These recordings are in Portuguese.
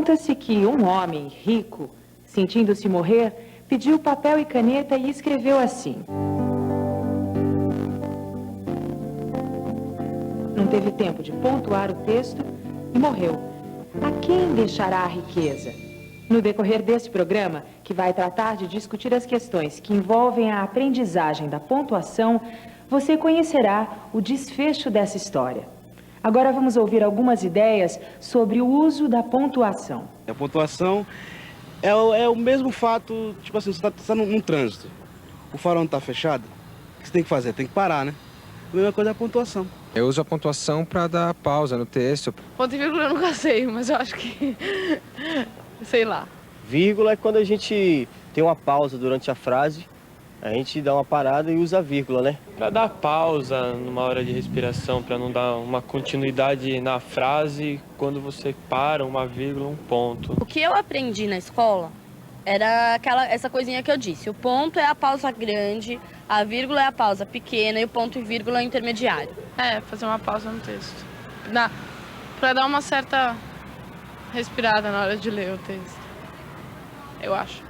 Conta-se que um homem rico, sentindo-se morrer, pediu papel e caneta e escreveu assim. Não teve tempo de pontuar o texto e morreu. A quem deixará a riqueza? No decorrer deste programa, que vai tratar de discutir as questões que envolvem a aprendizagem da pontuação, você conhecerá o desfecho dessa história. Agora vamos ouvir algumas ideias sobre o uso da pontuação. A pontuação é o mesmo fato, tipo assim, você está num trânsito, o farol não está fechado, o que você tem que fazer? Tem que parar, né? A mesma coisa é a pontuação. Eu uso a pontuação para dar pausa no texto. Ponto e vírgula eu nunca sei, mas eu acho que... sei lá. Vírgula é quando a gente tem uma pausa durante a frase, a gente dá uma parada e usa a vírgula, né? Para dar pausa numa hora de respiração, para não dar uma continuidade na frase, quando você para, uma vírgula, um ponto. O que eu aprendi na escola era essa coisinha que eu disse. O ponto é a pausa grande, a vírgula é a pausa pequena e o ponto e vírgula é o intermediário. É, fazer uma pausa no texto. Para dar uma certa respirada na hora de ler o texto. Eu acho.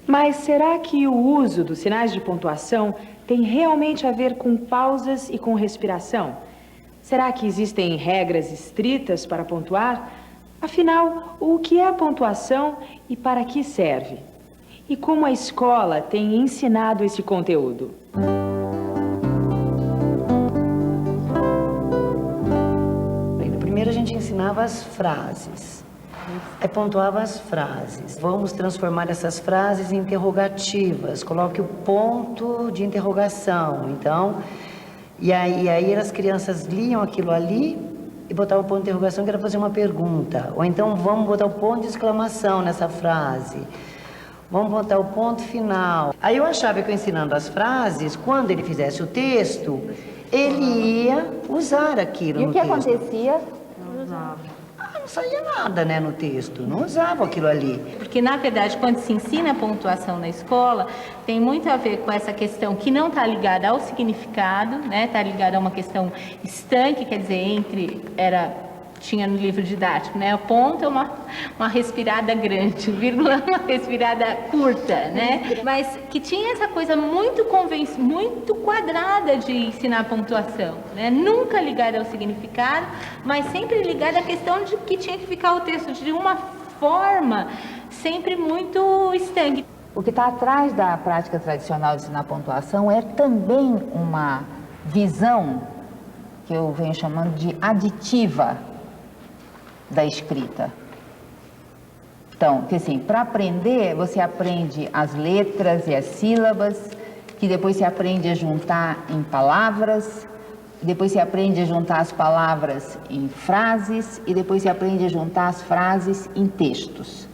Mas será que o uso dos sinais de pontuação tem realmente a ver com pausas e com respiração? Será que existem regras estritas para pontuar? Afinal, o que é a pontuação e para que serve? E como a escola tem ensinado esse conteúdo? Primeiro a gente ensinava as frases. Aí pontuava as frases. Vamos transformar essas frases em interrogativas. Coloque o ponto de interrogação. Então, e aí as crianças liam aquilo ali e botavam o ponto de interrogação, que era fazer uma pergunta. Ou então vamos botar o ponto de exclamação nessa frase. Vamos botar o ponto final. Aí eu achava que eu ensinando as frases, quando ele fizesse o texto, ele ia usar aquilo no texto. E o que acontecia? Não usava. Não saía nada, né, no texto, não usava aquilo ali. Porque, na verdade, quando se ensina a pontuação na escola, tem muito a ver com essa questão que não está ligada ao significado, né, está ligada a uma questão estanque, quer dizer, tinha no livro didático, né, o ponto é uma respirada grande, vírgula é uma respirada curta, né, mas que tinha essa coisa muito quadrada de ensinar pontuação, né, nunca ligada ao significado, mas sempre ligada à questão de que tinha que ficar o texto de uma forma sempre muito estanque. O que está atrás da prática tradicional de ensinar pontuação é também uma visão que eu venho chamando de aditiva da escrita. Então, que assim, para aprender, você aprende as letras e as sílabas, que depois você aprende a juntar em palavras, depois você aprende a juntar as palavras em frases, e depois você aprende a juntar as frases em textos.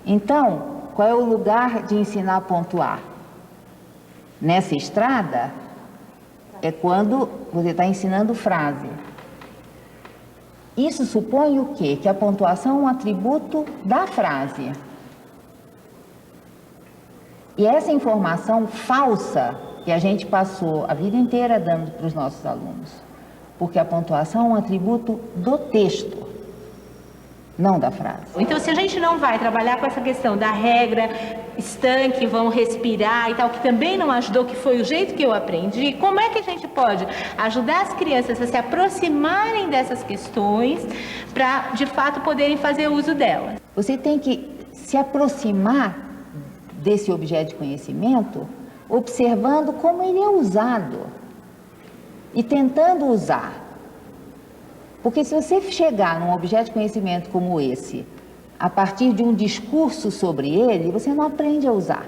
Então, qual é o lugar de ensinar a pontuar? Nessa estrada, é quando você está ensinando frase. Isso supõe o quê? Que a pontuação é um atributo da frase. E essa informação falsa que a gente passou a vida inteira dando para os nossos alunos, porque a pontuação é um atributo do texto, não da frase. Então, se a gente não vai trabalhar com essa questão da regra estanque, vamos respirar e tal, que também não ajudou, que foi o jeito que eu aprendi, como é que a gente pode ajudar as crianças a se aproximarem dessas questões para, de fato, poderem fazer uso delas? Você tem que se aproximar desse objeto de conhecimento observando como ele é usado e tentando usar. Porque se você chegar num objeto de conhecimento como esse, a partir de um discurso sobre ele, você não aprende a usar.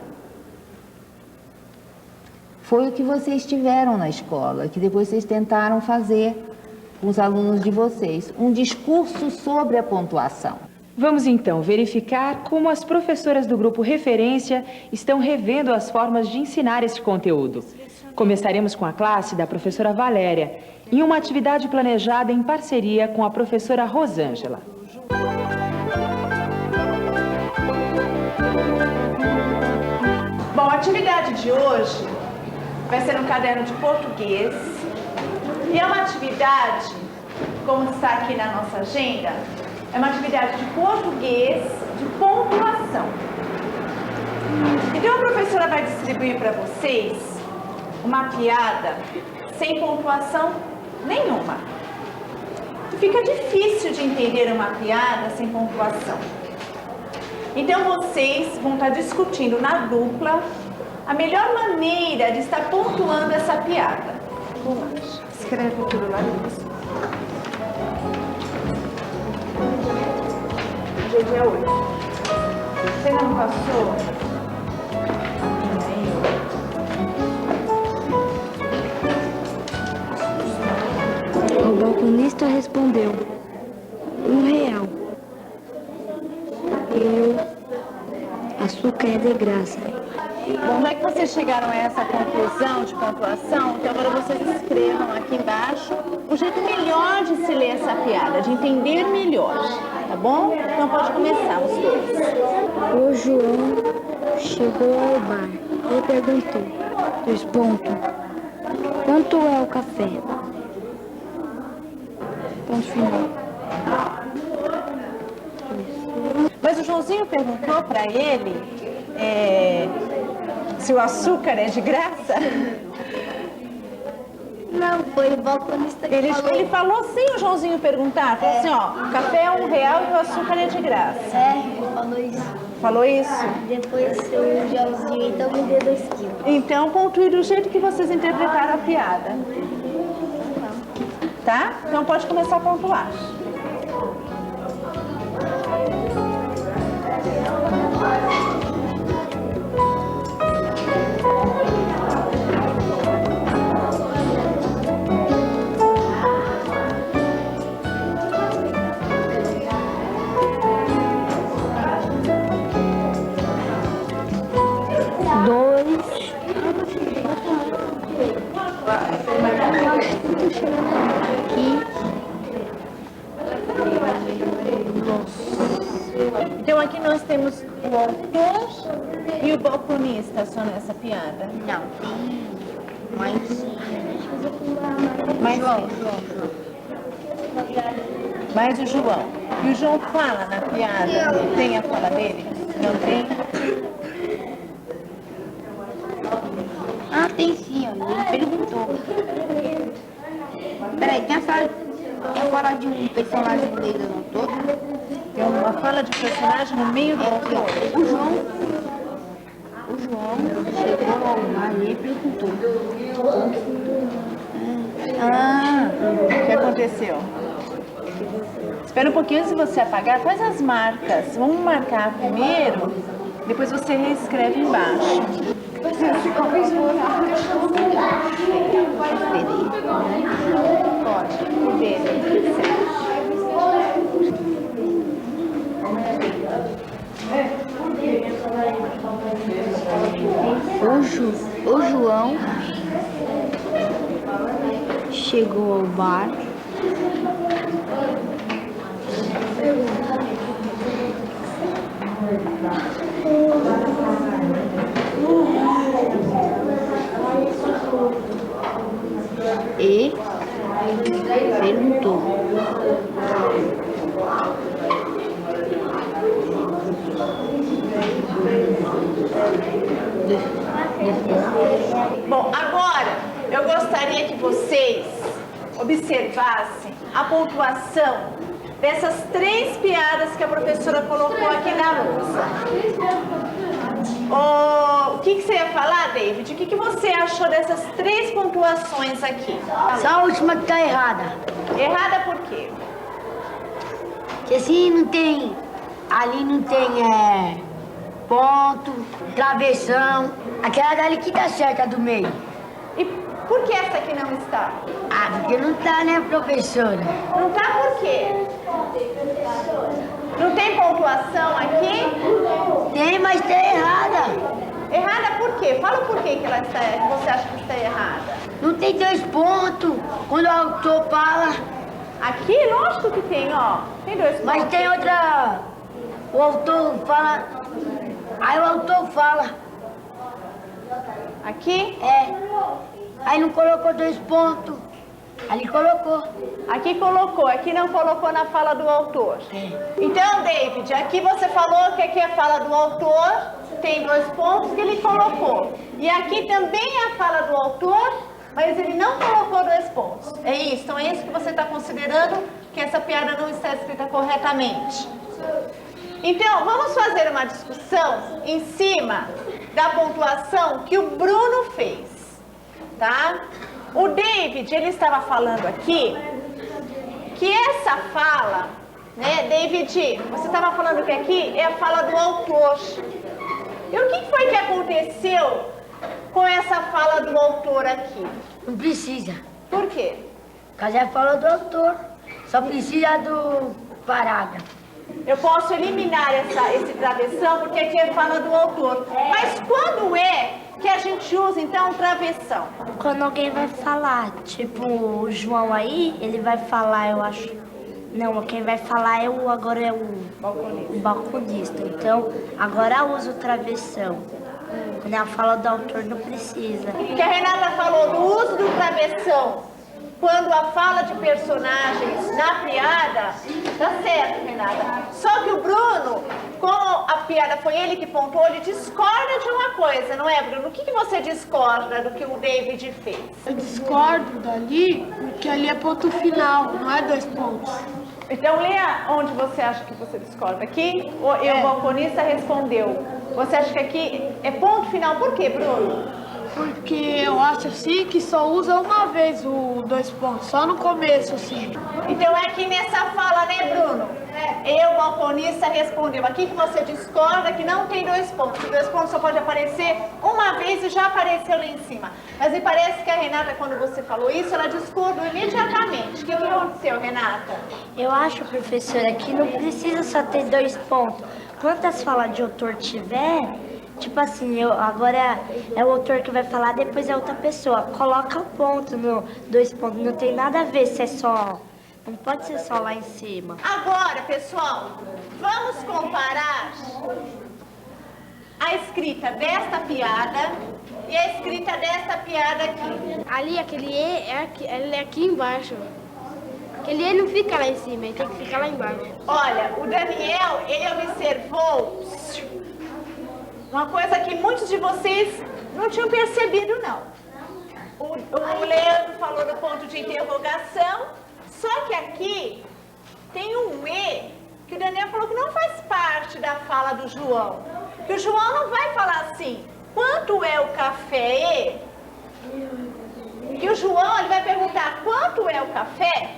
Foi o que vocês tiveram na escola, que depois vocês tentaram fazer com os alunos de vocês, um discurso sobre a pontuação. Vamos então verificar como as professoras do grupo Referência estão revendo as formas de ensinar esse conteúdo. Começaremos com a classe da professora Valéria, em uma atividade planejada em parceria com a professora Rosângela. Bom, a atividade de hoje vai ser um caderno de português e é uma atividade, como está aqui na nossa agenda, É uma atividade de português de pontuação. Então a professora vai distribuir para vocês uma piada sem pontuação nenhuma. Fica difícil de entender uma piada sem pontuação. Então vocês vão estar discutindo na dupla a melhor maneira de estar pontuando essa piada. Escreve tudo lá depois. Hoje é 8. Você ainda não passou? O balconista respondeu: R$1. Açúcar é de graça. Bom, já que vocês chegaram a essa conclusão de pontuação, então agora vocês escrevam aqui embaixo o jeito melhor de se ler essa piada, de entender melhor, tá bom? Então pode começar os dois. O João chegou ao bar e perguntou: quanto é o café? Ponto final. Mas o Joãozinho perguntou para ele se o açúcar é de graça? Não, foi o balconista que falou. Ele falou sim, o Joãozinho perguntar. Falou assim, ó, o café é R$1 e o açúcar é de graça. Ele falou isso. Falou isso? Depois o Joãozinho então me deu 2 quilos. Então pontue do jeito que vocês interpretaram a piada. Tá? Então pode começar a pontuar. Então aqui nós temos o autor e o balconista só nessa piada. Não, tem mais. João. Mais o João. E o João fala na piada? Tem a fala dele? Não tem? Ah, tem sim, ele perguntou. Peraí, tem a fala de um personagem no meio do autor? Tem uma fala de personagem no meio do autor. O João chegou ao bar e perguntou. O que aconteceu? Espera um pouquinho, antes de você apagar, faz as marcas. Vamos marcar primeiro, depois você reescreve embaixo. Pode, O João chegou ao bar e perguntou. Bom, agora eu gostaria que vocês observassem a pontuação dessas 3 piadas que a professora colocou aqui na lousa. O que você ia falar, David? O que você achou dessas 3 pontuações aqui? Só a última que tá errada. Errada por quê? Que assim não tem, ali não tem ponto, travessão, aquela dali que tá certa do meio. E por que essa aqui não está? Ah, porque não tá, né, professora? Não tá por quê? Não tem pontuação aqui? Tem, mas tá errada. Errada por quê? Fala por quê que ela está, que você acha que está errada. Não tem 2 pontos quando o autor fala. Aqui, lógico que tem, ó. Tem 2 pontos. Mas tem outra. O autor fala. Aí o autor fala. Aqui? É. Aí não colocou 2 pontos. Ali colocou. Aqui colocou, aqui não colocou na fala do autor. Então, David, aqui você falou que aqui é a fala do autor, tem 2 pontos que ele colocou. E aqui também é a fala do autor, mas ele não colocou 2 pontos. É isso? Então é isso que você está considerando que essa piada não está escrita corretamente. Então, vamos fazer uma discussão em cima da pontuação que o Bruno fez, tá? O David, ele estava falando aqui que essa fala, né, David, você estava falando que aqui é a fala do autor. E o que foi que aconteceu com essa fala do autor aqui? Não precisa. Por quê? Porque é a fala do autor. Só precisa do parágrafo. Eu posso eliminar esse travessão porque aqui é fala do autor. Mas quando é que a gente usa, então, travessão? Quando alguém vai falar, tipo, o João aí, ele vai falar, eu acho... Não, quem vai falar agora é o balconista. Então, agora usa o travessão. Quando é a fala do autor, não precisa. Que a Renata falou do uso do travessão quando a fala de personagens na piada, tá certo, Renata. Só que o Bruno, como a piada foi ele que pontuou, ele discorda de uma coisa, não é, Bruno? O que você discorda do que o David fez? Eu discordo dali, porque ali é ponto final, não é 2 pontos. Então, leia onde você acha que você discorda. Aqui, o balconista respondeu. Você acha que aqui é ponto final? Por quê, Bruno? Porque eu acho assim que só usa uma vez o 2 pontos, só no começo, assim. Então é aqui nessa fala, né, Bruno? Eu, balconista, respondeu. Aqui que você discorda que não tem 2 pontos. O 2 pontos só pode aparecer uma vez e já apareceu lá em cima. Mas me parece que a Renata, quando você falou isso, ela discordou imediatamente. O que aconteceu, Renata? Eu acho, professora, que não precisa só ter 2 pontos. Quantas falas de autor tiver... Tipo assim, agora é o autor que vai falar, depois é outra pessoa. Coloca um ponto no 2 pontos, não tem nada a ver se é só... Não pode ser só lá em cima. Agora, pessoal, vamos comparar a escrita desta piada e a escrita desta piada aqui. Ali, aquele E, ele é aqui embaixo. Aquele E não fica lá em cima, ele tem que ficar lá embaixo. Olha, o Daniel, ele observou... uma coisa que muitos de vocês não tinham percebido, não. O Leandro falou do ponto de interrogação, só que aqui tem um E que o Daniel falou que não faz parte da fala do João. Que o João não vai falar assim, quanto é o café? Que o João ele vai perguntar quanto é o café?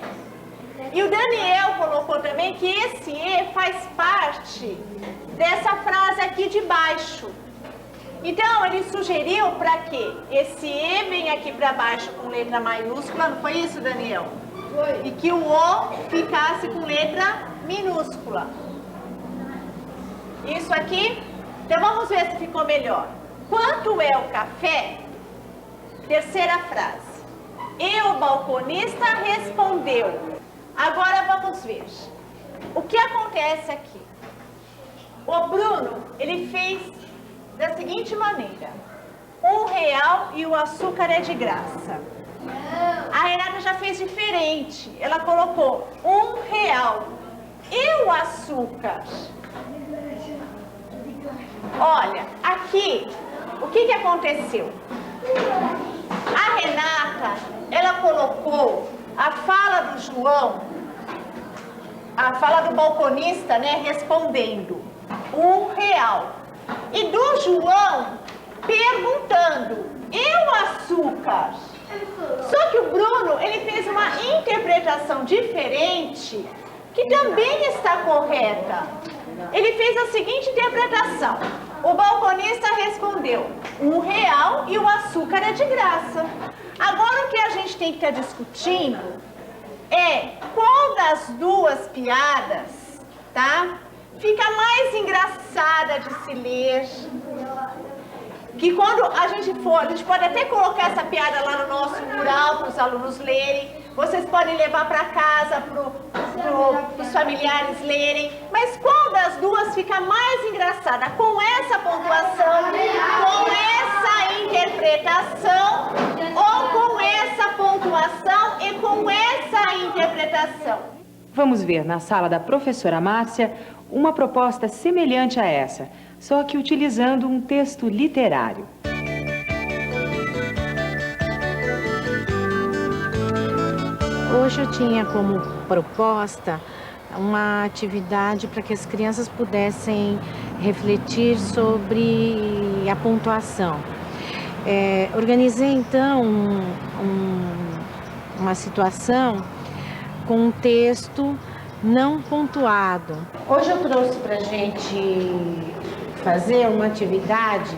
E o Daniel colocou também que esse E faz parte dessa frase aqui de baixo. Então, ele sugeriu para que esse E venha aqui para baixo com letra maiúscula, não foi isso, Daniel? Foi. E que o O ficasse com letra minúscula. Isso aqui? Então, vamos ver se ficou melhor. Quanto é o café? Terceira frase. E o balconista respondeu. Agora vamos ver. O que acontece aqui? O Bruno, ele fez da seguinte maneira. R$1 e o açúcar é de graça. A Renata já fez diferente. Ela colocou R$1 e o açúcar. Olha, aqui, o que aconteceu? A Renata, ela colocou a fala do João, a fala do balconista, né, respondendo R$1. E do João perguntando, e o açúcar? Só que o Bruno, ele fez uma interpretação diferente, que também está correta. Ele fez a seguinte interpretação. O balconista respondeu, R$1 e o açúcar é de graça. Agora o que a gente tem que estar discutindo é qual das duas piadas, tá? Fica mais engraçada de se ler. Que quando a gente pode até colocar essa piada lá no nosso mural para os alunos lerem. Vocês podem levar para casa para os familiares lerem. Mas qual das duas fica mais engraçada? Com essa pontuação, com essa interpretação ou com essa pontuação e com interpretação. Vamos ver na sala da professora Márcia uma proposta semelhante a essa, só que utilizando um texto literário. Hoje eu tinha como proposta uma atividade para que as crianças pudessem refletir sobre a pontuação. Organizei então uma situação com um texto não pontuado. Hoje eu trouxe para a gente fazer uma atividade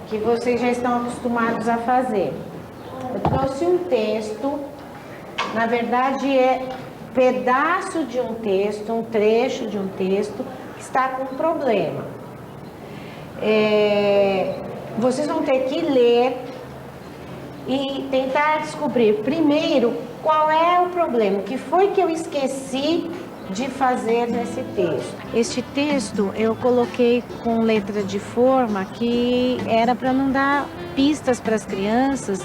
que vocês já estão acostumados a fazer. Eu trouxe um texto, na verdade é pedaço de um texto, um trecho de um texto que está com um problema. Vocês vão ter que ler e tentar descobrir primeiro qual é o problema, o que foi que eu esqueci de fazer nesse texto. Este texto eu coloquei com letra de forma que era para não dar pistas para as crianças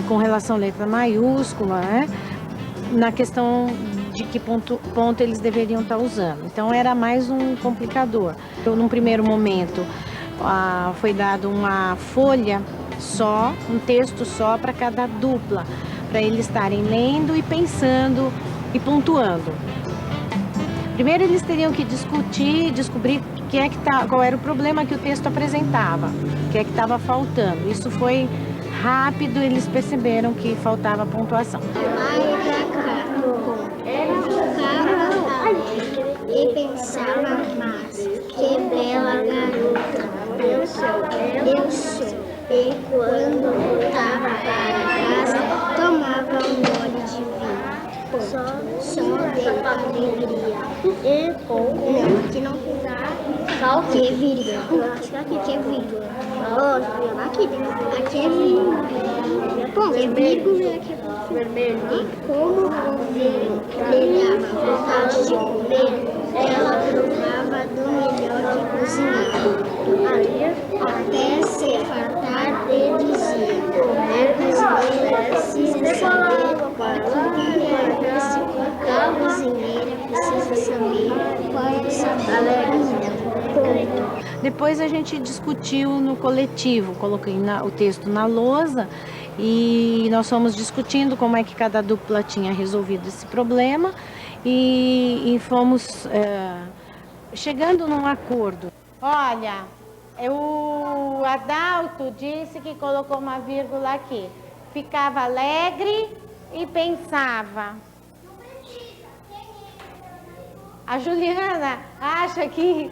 com relação à letra maiúscula, né? Na questão de que ponto eles deveriam estar usando. Então era mais um complicador. Num primeiro momento foi dado uma folha só, um texto só para cada dupla, para eles estarem lendo e pensando e pontuando. Primeiro eles teriam que descobrir qual era o problema que o texto apresentava, o que é que estava faltando. Isso foi rápido, eles perceberam que faltava pontuação. Era um cara alegre e pensava, mas que bela garota eu sou. E quando voltava para casa, tomava um gole de vinho. Só de alegria. Não, aqui não aqui é virilha. Aqui é vírgula. Aqui é vírgula. Aqui é vírgula, aqui é vermelho. E como o vinho lhe dava vontade de comer, ela provava do melhor que cozinhava. Até se fartar e dizia: cozinheira precisa saber a cozinheira precisa saber qual é o sabor. Depois a gente discutiu no coletivo, coloquei o texto na lousa e nós fomos discutindo como é que cada dupla tinha resolvido esse problema e fomos chegando num acordo. Olha, o Adalto disse que colocou uma vírgula aqui. Ficava alegre e pensava. A Juliana acha que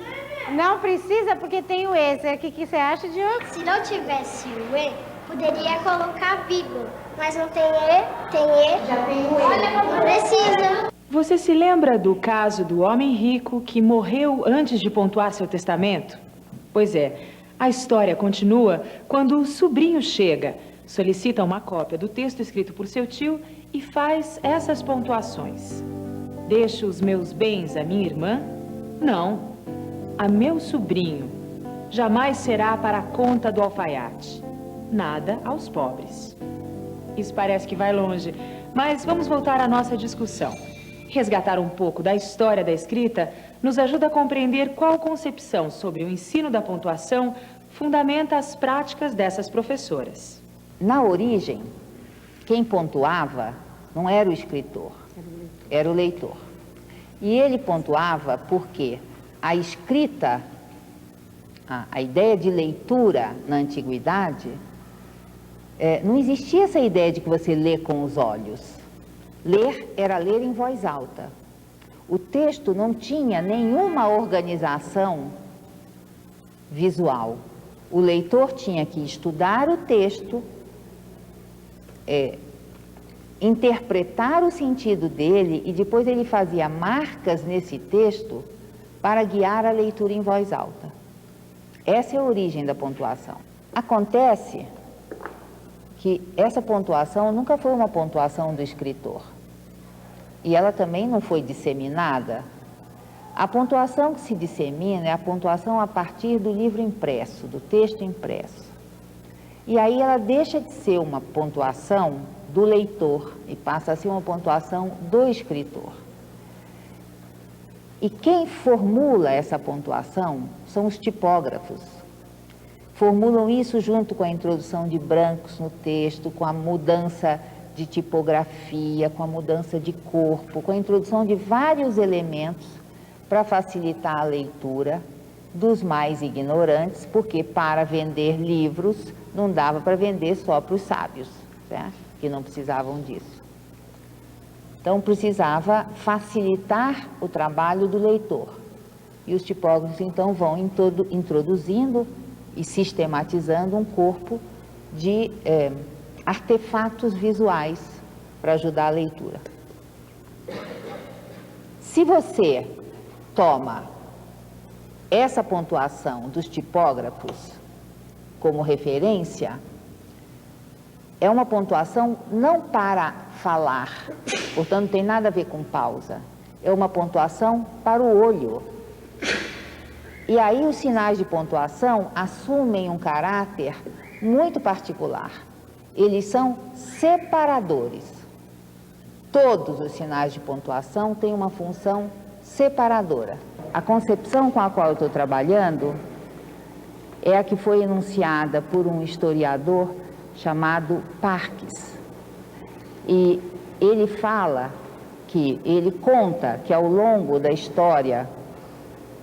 não precisa porque tem o E. O que você acha, Diogo? Se não tivesse o E, poderia colocar vírgula. Mas não tem E, tem E. Já tem o E. Olha, não precisa. Você se lembra do caso do homem rico que morreu antes de pontuar seu testamento? Pois é, a história continua quando o sobrinho chega, solicita uma cópia do texto escrito por seu tio e faz essas pontuações. Deixo os meus bens à minha irmã? Não, a meu sobrinho. Jamais será para a conta do alfaiate. Nada aos pobres. Isso parece que vai longe, mas vamos voltar à nossa discussão. Resgatar um pouco da história da escrita nos ajuda a compreender qual concepção sobre o ensino da pontuação fundamenta as práticas dessas professoras. Na origem, quem pontuava não era o escritor, era o leitor. E ele pontuava porque a escrita, a ideia de leitura na antiguidade, não existia essa ideia de que você lê com os olhos. Ler era ler em voz alta. O texto não tinha nenhuma organização visual. O leitor tinha que estudar o texto, interpretar o sentido dele e depois ele fazia marcas nesse texto para guiar a leitura em voz alta. Essa é a origem da pontuação. Acontece que essa pontuação nunca foi uma pontuação do escritor. E ela também não foi disseminada. A pontuação que se dissemina é a pontuação a partir do livro impresso, do texto impresso. E aí ela deixa de ser uma pontuação do leitor e passa a ser uma pontuação do escritor. E quem formula essa pontuação são os tipógrafos. Formulam isso junto com a introdução de brancos no texto, com a mudança de tipografia, com a mudança de corpo, com a introdução de vários elementos para facilitar a leitura dos mais ignorantes, porque para vender livros não dava para vender só para os sábios, certo? Que não precisavam disso. Então precisava facilitar o trabalho do leitor. E os tipógrafos então vão introduzindo e sistematizando um corpo de artefatos visuais para ajudar a leitura. Se você toma essa pontuação dos tipógrafos como referência, é uma pontuação não para falar, portanto não tem nada a ver com pausa, é uma pontuação para o olho. E aí os sinais de pontuação assumem um caráter muito particular. Eles são separadores. Todos os sinais de pontuação têm uma função separadora. A concepção com a qual eu estou trabalhando é a que foi enunciada por um historiador chamado Parkes. E ele conta que ao longo da história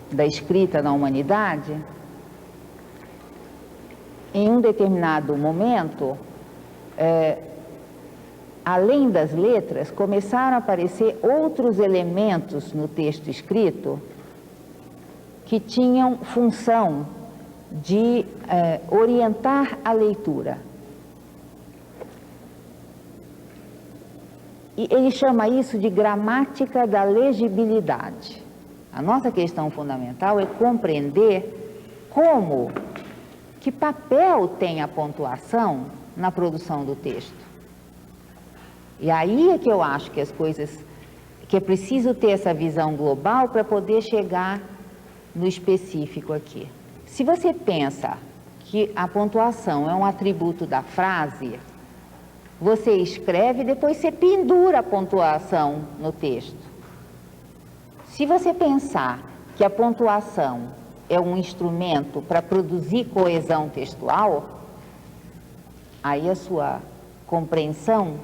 da escrita na humanidade, em um determinado momento, além das letras, começaram a aparecer outros elementos no texto escrito que tinham função de orientar a leitura. E ele chama isso de gramática da legibilidade. A nossa questão fundamental é compreender que papel tem a pontuação na produção do texto. E aí é que eu acho que que é preciso ter essa visão global para poder chegar no específico aqui. Se você pensa que a pontuação é um atributo da frase, você escreve e depois você pendura a pontuação no texto. Se você pensar que a pontuação é um instrumento para produzir coesão textual, aí a sua compreensão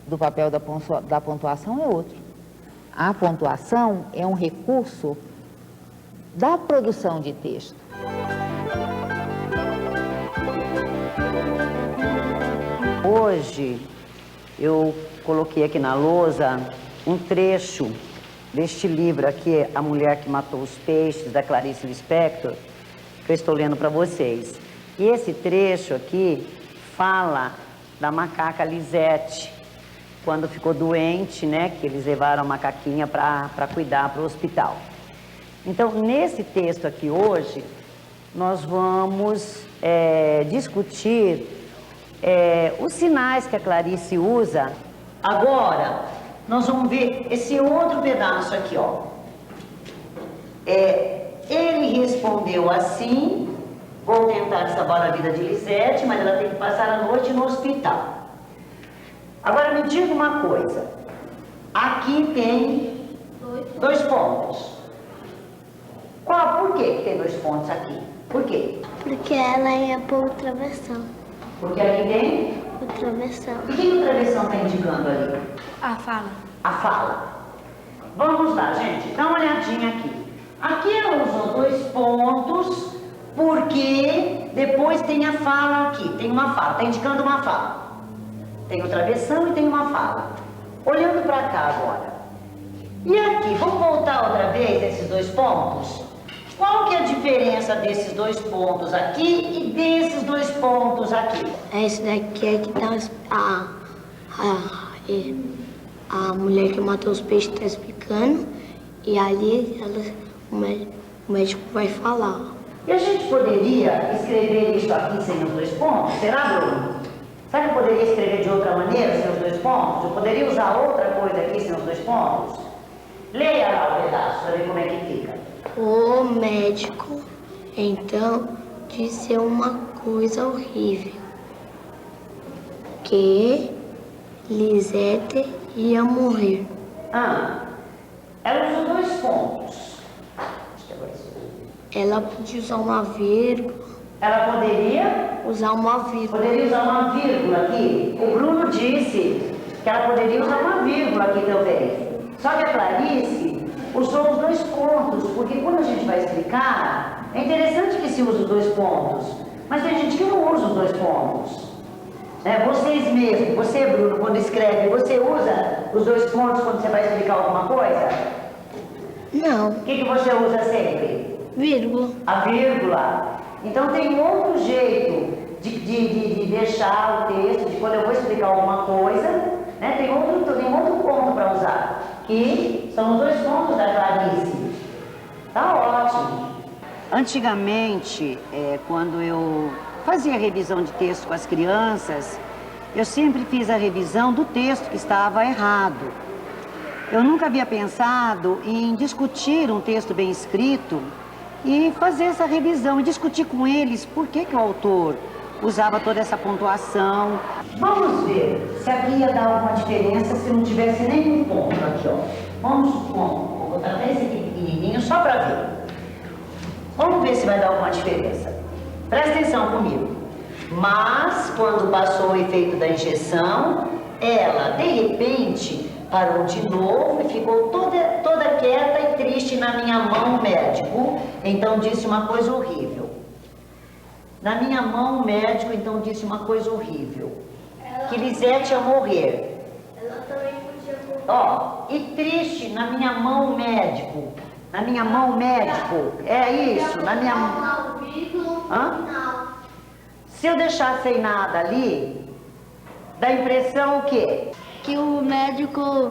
do papel da pontuação é outro. A pontuação é um recurso da produção de texto. Hoje eu coloquei aqui na lousa um trecho deste livro aqui, A Mulher que Matou os Peixes, da Clarice Lispector, que eu estou lendo para vocês. E esse trecho aqui fala da macaca Lisete, quando ficou doente, né, que eles levaram a macaquinha para cuidar para o hospital. Então, nesse texto aqui hoje, nós vamos discutir os sinais que a Clarice usa. Agora, nós vamos ver esse outro pedaço aqui, ó. Ele respondeu assim: vou tentar salvar a vida de Lisete, mas ela tem que passar a noite no hospital. Agora me diga uma coisa. Aqui tem 2 pontos. Por que tem 2 pontos aqui? Por quê? Porque ela ia pôr o travessão. Porque aqui tem? O travessão. E o que o travessão está indicando ali? A fala. A fala. Vamos lá, gente. Dá uma olhadinha aqui. Aqui ela usou 2 pontos, porque depois tem a fala aqui. Tem uma fala, está indicando uma fala. Tem o travessão e tem uma fala. Olhando para cá agora. E aqui, vamos voltar outra vez esses 2 pontos? Qual que é a diferença desses 2 pontos aqui e desses 2 pontos aqui? Esse daqui é que tá a mulher que matou os peixes está explicando, e ali o médico vai falar. E a gente poderia escrever isso aqui sem os 2 pontos? Será, Bruno? Será que eu poderia escrever de outra maneira sem os 2 pontos? Eu poderia usar outra coisa aqui sem os 2 pontos? Leia lá o pedaço para ver como é que fica. O médico, então, disse uma coisa horrível. Que Lisete ia morrer. Ela usou 2 pontos. Ela podia usar uma vírgula. Ela poderia? Usar uma vírgula. Poderia usar uma vírgula aqui. O Bruno disse que ela poderia usar uma vírgula aqui também. Só que a Clarice usou os 2 pontos, porque quando a gente vai explicar, é interessante que se use os 2 pontos. Mas tem gente que não usa os 2 pontos. Vocês mesmos, você, Bruno, quando escreve, você usa os 2 pontos quando você vai explicar alguma coisa? Não. O que você usa sempre? Vírgula. A vírgula. Então tem outro jeito de deixar o texto, de quando eu vou explicar alguma coisa, né? Tem outro ponto para usar, que são os 2 pontos da Clarice. Tá ótimo. Antigamente, quando eu fazia revisão de texto com as crianças, eu sempre fiz a revisão do texto que estava errado. Eu nunca havia pensado em discutir um texto bem escrito e fazer essa revisão e discutir com eles por que o autor usava toda essa pontuação. Vamos ver se aqui ia dar alguma diferença se não tivesse nenhum ponto aqui, ó. Vamos supor, vou botar até esse aqui pequenininho só para ver. Vamos ver se vai dar alguma diferença. Presta atenção comigo. Mas, quando passou o efeito da injeção, ela, de repente, parou de novo e ficou toda quieta e triste na minha mão, o médico. Então, disse uma coisa horrível. Na minha mão, o médico, então, disse uma coisa horrível. Que Lisete ia morrer. Ela também podia morrer. E triste, na minha mão, o médico. Na minha mão, o médico. É isso, na minha mão. Se eu deixar sem nada ali, dá a impressão o quê? Que o médico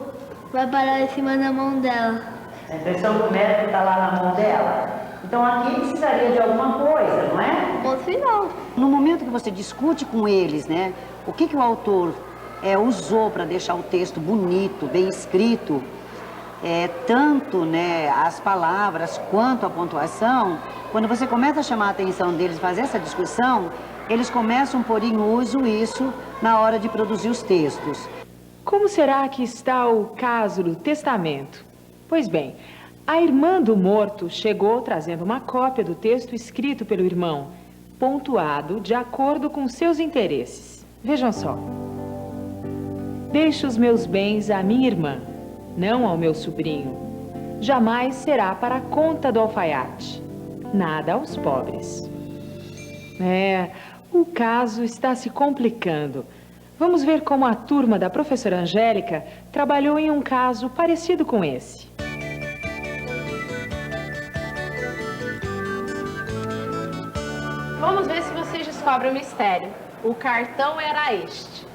vai parar em cima da mão dela. A impressão que o médico está lá na mão dela. Então aqui precisaria de alguma coisa, não é? No final. No momento que você discute com eles, né? O que o autor usou para deixar o texto bonito, bem escrito, tanto, né, as palavras quanto a pontuação, quando você começa a chamar a atenção deles, fazer essa discussão, eles começam a pôr em uso isso na hora de produzir os textos. Como será que está o caso do testamento? Pois bem, a irmã do morto chegou trazendo uma cópia do texto escrito pelo irmão, pontuado de acordo com seus interesses. Vejam só. Deixo os meus bens à minha irmã, não ao meu sobrinho. Jamais será para a conta do alfaiate. Nada aos pobres. O caso está se complicando. Vamos ver como a turma da professora Angélica trabalhou em um caso parecido com esse. Vamos ver se vocês descobrem o mistério. O cartão era este.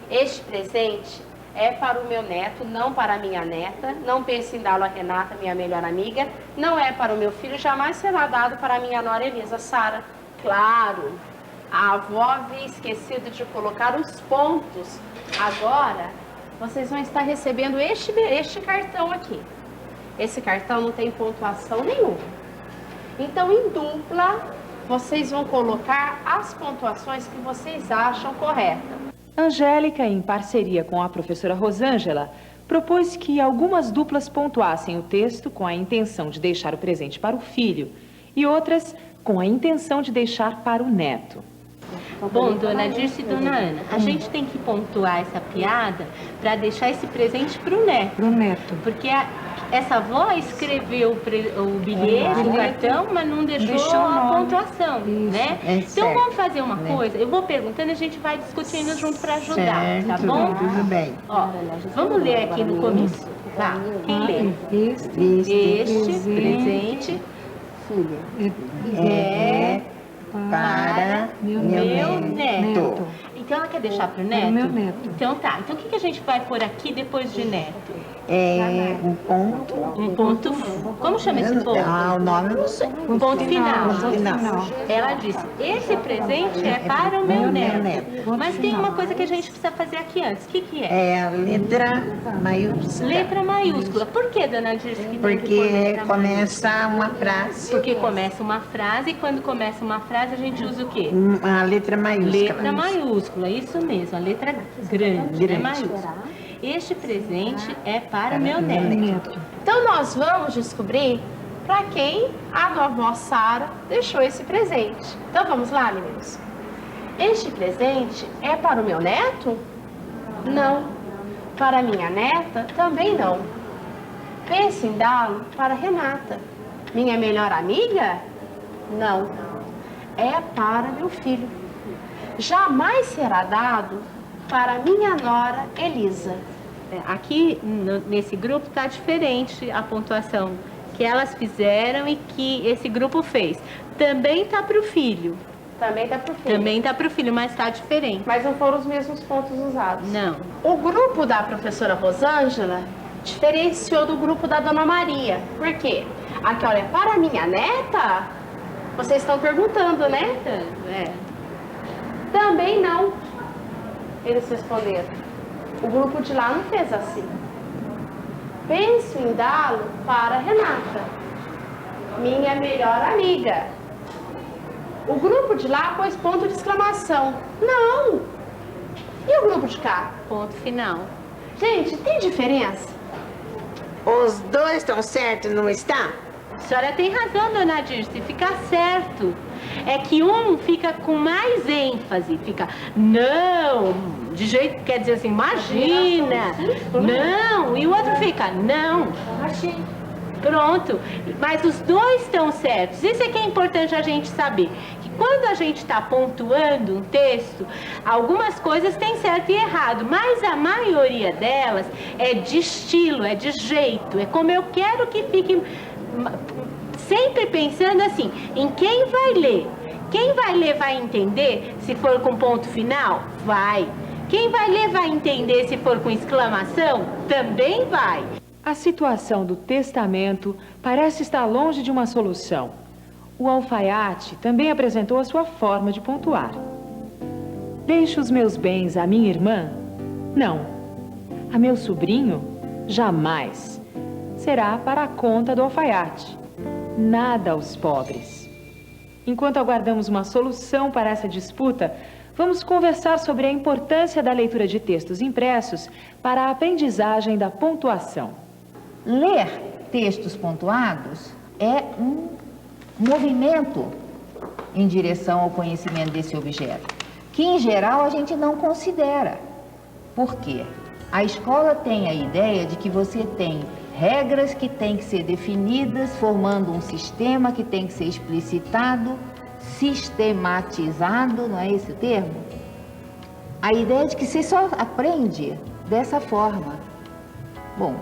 Este presente é para o meu neto, não para a minha neta. Não pense em dá-lo a Renata, minha melhor amiga. Não é para o meu filho, jamais será dado para a minha nora Elisa Sara. Claro, a avó havia esquecido de colocar os pontos. Agora, vocês vão estar recebendo este cartão aqui. Esse cartão não tem pontuação nenhuma. Então, em dupla, vocês vão colocar as pontuações que vocês acham corretas. Angélica, em parceria com a professora Rosângela, propôs que algumas duplas pontuassem o texto com a intenção de deixar o presente para o filho e outras com a intenção de deixar para o neto. Bom, dona Dirce e dona Ana, a gente tem que pontuar essa piada para deixar esse presente para o neto. Pro neto. Porque essa avó escreveu o bilhete, o cartão, mas não deixou a pontuação, né? Então vamos fazer uma coisa, eu vou perguntando e a gente vai discutindo junto para ajudar, tá bom? Tudo bem. Ó, vamos ler aqui no começo. Tá, quem lê? Este presente é para meu neto. Então ela quer deixar para o neto? Meu neto. Então tá. Então o que a gente vai pôr aqui depois de neto? Um ponto. Um ponto. Como chama esse ponto? O nome eu não sei. Um ponto final. Ponto final. Ela disse, esse presente é para o meu neto. Mas tem uma coisa que a gente precisa fazer aqui antes. O que é? É a letra maiúscula. Letra maiúscula. Por que, dona Dirce, que tem que pôr Porque letra começa uma frase. Porque começa uma frase e quando começa uma frase a gente usa o quê? A letra maiúscula. Letra maiúscula, isso mesmo, a letra grande. Né, maiúscula. Este presente é para o meu neto. Então nós vamos descobrir para quem a vovó Sara deixou esse presente. Então vamos lá, meninos. Este presente é para o meu neto? Não. Para a minha neta? Também não. Pense em dá-lo para a Renata. Minha melhor amiga? Não. É para meu filho. Jamais será dado para minha nora Elisa. Aqui nesse grupo está diferente a pontuação que elas fizeram e que esse grupo fez. Também está para o filho. Também está para o filho. Também está para o filho, mas está diferente. Mas não foram os mesmos pontos usados. Não. O grupo da professora Rosângela diferenciou do grupo da Dona Maria. Por quê? Aqui, olha, para a minha neta, vocês estão perguntando, né? Também não. Eles responderam. O grupo de lá não fez assim. Penso em dá-lo para a Renata, minha melhor amiga. O grupo de lá pôs ponto de exclamação. Não! E o grupo de cá? Ponto final. Gente, tem diferença? Os dois estão certos, não está? A senhora tem razão, dona Dirce, fica certo. É que um fica com mais ênfase, fica, não, de jeito, quer dizer assim, imagina, não, e o outro fica, não, pronto. Mas os dois estão certos, isso é que é importante a gente saber, que quando a gente está pontuando um texto, algumas coisas têm certo e errado, mas a maioria delas é de estilo, é de jeito, é como eu quero que fique... Sempre pensando assim, em quem vai ler. Quem vai ler vai entender se for com ponto final? Vai. Quem vai ler vai entender se for com exclamação? Também vai. A situação do testamento parece estar longe de uma solução. O alfaiate também apresentou a sua forma de pontuar. Deixo os meus bens à minha irmã? Não. A meu sobrinho? Jamais. Será para a conta do alfaiate. Nada aos pobres. Enquanto aguardamos uma solução para essa disputa, vamos conversar sobre a importância da leitura de textos impressos para a aprendizagem da pontuação. Ler textos pontuados é um movimento em direção ao conhecimento desse objeto, que em geral a gente não considera. Por quê? A escola tem a ideia de que você tem regras que têm que ser definidas, formando um sistema que tem que ser explicitado, sistematizado, não é esse o termo? A ideia de que você só aprende dessa forma. Bom,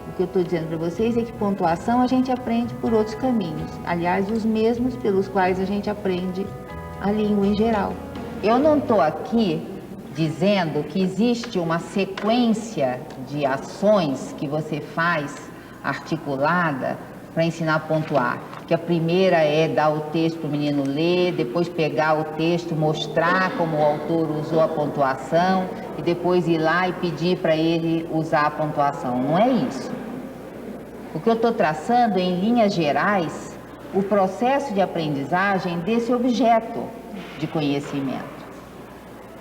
o que eu estou dizendo para vocês é que pontuação a gente aprende por outros caminhos. Aliás, os mesmos pelos quais a gente aprende a língua em geral. Eu não estou aqui dizendo que existe uma sequência de ações que você faz articulada para ensinar a pontuar. Que a primeira é dar o texto para o menino ler, depois pegar o texto, mostrar como o autor usou a pontuação e depois ir lá e pedir para ele usar a pontuação. Não é isso. O que eu estou traçando em linhas gerais, o processo de aprendizagem desse objeto de conhecimento.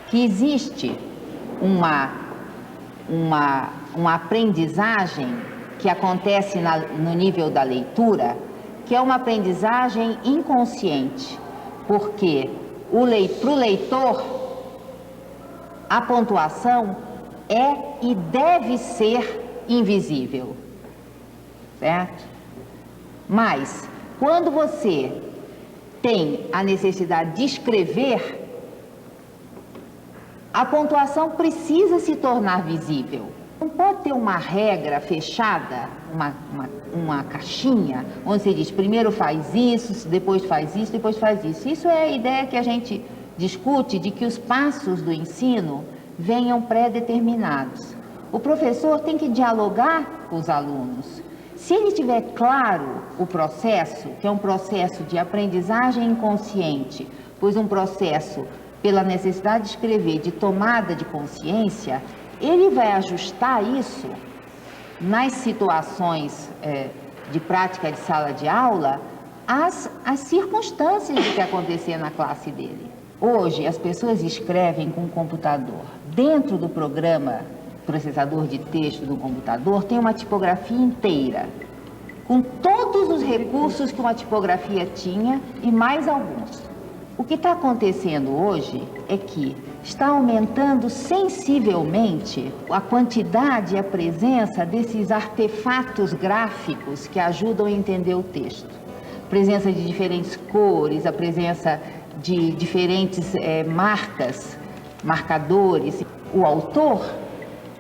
Que existe uma aprendizagem que acontece no nível da leitura, que é uma aprendizagem inconsciente, porque para o leitor, a pontuação é e deve ser invisível, certo? Mas, quando você tem a necessidade de escrever, a pontuação precisa se tornar visível. Não pode ter uma regra fechada, uma caixinha, onde você diz, primeiro faz isso, depois faz isso, depois faz isso. Isso é a ideia que a gente discute de que os passos do ensino venham pré-determinados. O professor tem que dialogar com os alunos. Se ele tiver claro o processo, que é um processo de aprendizagem inconsciente, pois um processo pela necessidade de escrever, de tomada de consciência, ele vai ajustar isso nas situações de prática de sala de aula às circunstâncias do que acontecia na classe dele. Hoje, as pessoas escrevem com o computador. Dentro do programa processador de texto do computador tem uma tipografia inteira, com todos os recursos que uma tipografia tinha e mais alguns. O que está acontecendo hoje é que está aumentando sensivelmente a quantidade e a presença desses artefatos gráficos que ajudam a entender o texto. A presença de diferentes cores, a presença de diferentes marcas, marcadores. O autor,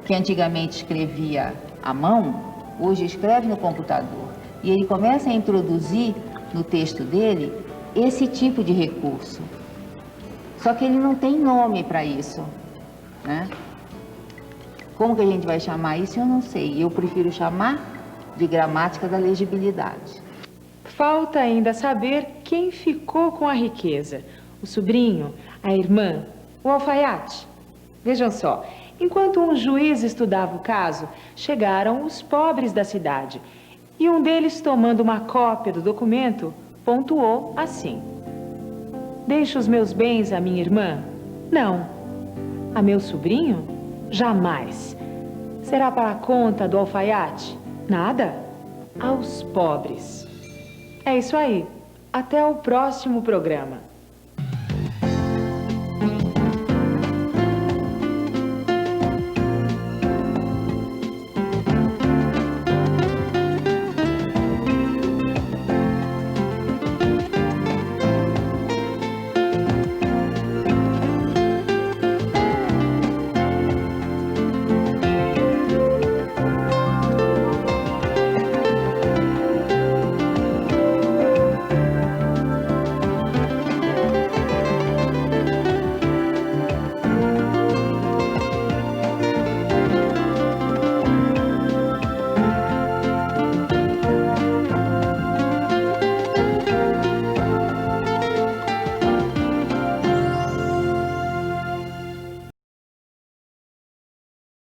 que antigamente escrevia à mão, hoje escreve no computador. E ele começa a introduzir no texto dele esse tipo de recurso. Só que ele não tem nome para isso, né? Como que a gente vai chamar isso, eu não sei. Eu prefiro chamar de gramática da legibilidade. Falta ainda saber quem ficou com a riqueza. O sobrinho, a irmã, o alfaiate. Vejam só, enquanto um juiz estudava o caso, chegaram os pobres da cidade. E um deles, tomando uma cópia do documento, pontuou assim: deixo os meus bens à minha irmã? Não. A meu sobrinho? Jamais. Será para a conta do alfaiate? Nada. Aos pobres. É isso aí. Até o próximo programa.